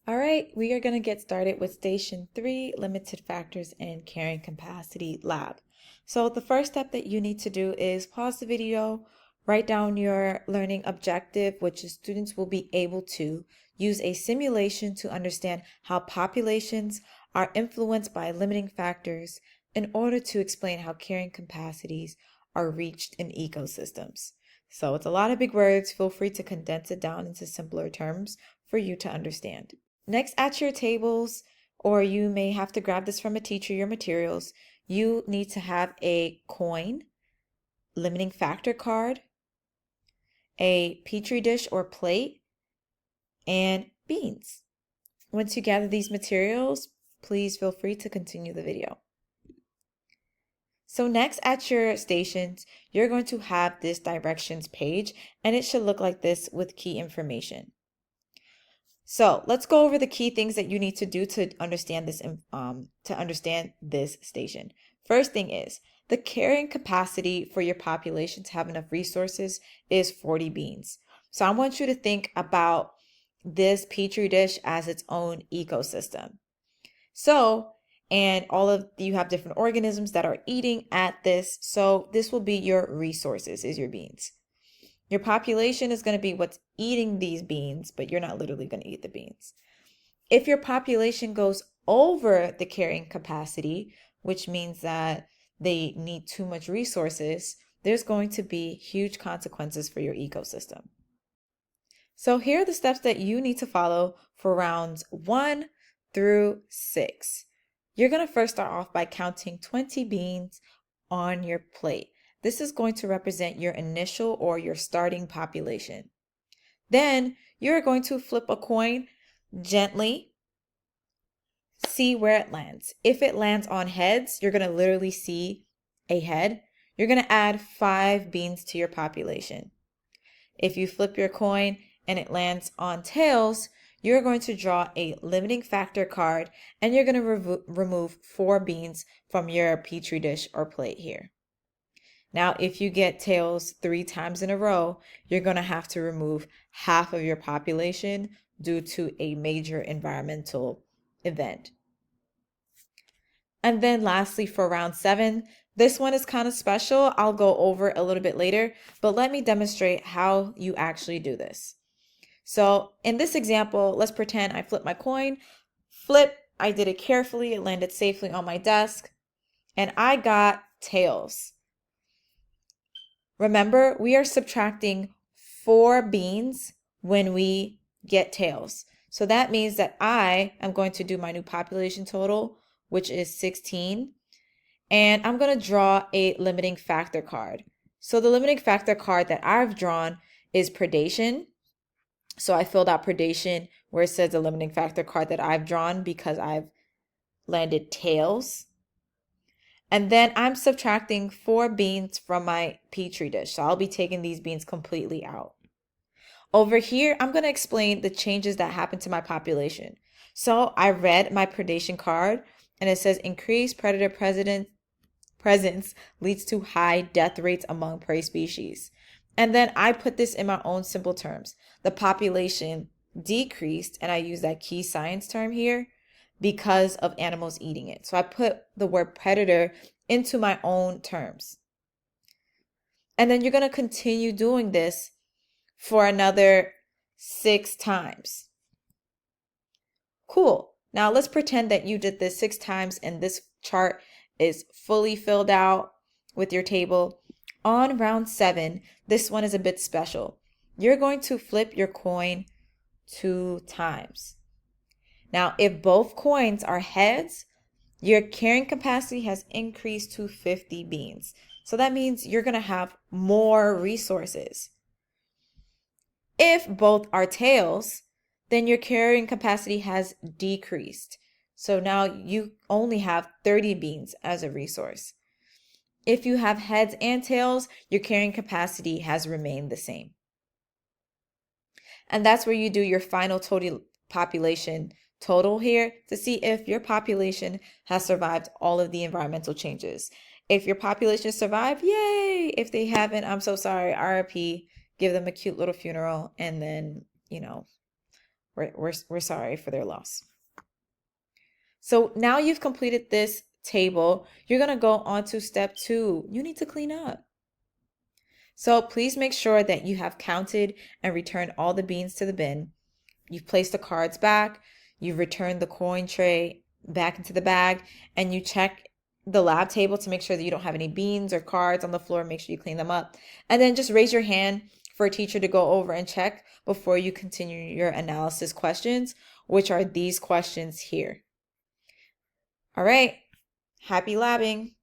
All right, we are going to get started with Station 3, Limited Factors and Carrying Capacity Lab. So the first step that you need to do is pause the video, write down your learning objective, which is students will be able to use a simulation to understand how populations are influenced by limiting factors in order to explain how carrying capacities are reached in ecosystems. So it's a lot of big words. Feel free to condense it down into simpler terms for you to understand. Next, at your tables, or you may have to grab this from a teacher, your materials, you need to have a coin, limiting factor card, a petri dish or plate, and beans. Once you gather these materials, please feel free to continue the video. So next at your stations, you're going to have this directions page, and it should look like this with key information. So let's go over the key things that you need to do to understand this station. First thing is the carrying capacity for your population to have enough resources is 40 beans. So I want you to think about this petri dish as its own ecosystem. And all of you have different organisms that are eating at this. So this will be your resources, is your beans. Your population is going to be what's eating these beans, but you're not literally going to eat the beans. If your population goes over the carrying capacity, which means that they need too much resources, there's going to be huge consequences for your ecosystem. So here are the steps that you need to follow for rounds 1 through 6. You're going to first start off by counting 20 beans on your plate. This is going to represent your initial or your starting population. Then you're going to flip a coin gently, see where it lands. If it lands on heads, you're going to literally see a head. You're going to add 5 beans to your population. If you flip your coin and it lands on tails, you're going to draw a limiting factor card and you're going to remove 4 beans from your petri dish or plate here. Now, if you get tails 3 times in a row, you're going to have to remove half of your population due to a major environmental event. And then lastly, for round 7, this one is kind of special. I'll go over it a little bit later, but let me demonstrate how you actually do this. So in this example, let's pretend I flipped my coin. I did it carefully. It landed safely on my desk, and I got tails. Remember, we are subtracting 4 beans when we get tails. So that means that I am going to do my new population total, which is 16. And I'm going to draw a limiting factor card. So the limiting factor card that I've drawn is predation. So I filled out predation where it says the limiting factor card that I've drawn because I've landed tails. And then I'm subtracting 4 beans from my petri dish. So I'll be taking these beans completely out. Over here, I'm going to explain the changes that happen to my population. So I read my predation card and it says increased predator presence leads to high death rates among prey species. And then I put this in my own simple terms. The population decreased, and I use that key science term here, because of animals eating it. So I put the word predator into my own terms. And then you're going to continue doing this for another 6 times. Cool. Now let's pretend that you did this 6 times and this chart is fully filled out with your table. On round 7, this one is a bit special. You're going to flip your coin 2 times. Now, if both coins are heads, your carrying capacity has increased to 50 beans. So that means you're going to have more resources. If both are tails, then your carrying capacity has decreased. So now you only have 30 beans as a resource. If you have heads and tails, your carrying capacity has remained the same. And that's where you do your final total population total here to see if your population has survived all of the environmental changes. If your population survived, yay! If they haven't, I'm so sorry, RIP, give them a cute little funeral, and then, We're sorry for their loss. So now you've completed this table. You're going to go on to step 2. You need to clean up. So please make sure that you have counted and returned all the beans to the bin. You've placed the cards back. You've returned the coin tray back into the bag, and you check the lab table to make sure that you don't have any beans or cards on the floor. Make sure you clean them up. And then just raise your hand for a teacher to go over and check before you continue your analysis questions, which are these questions here. All right. Happy labbing.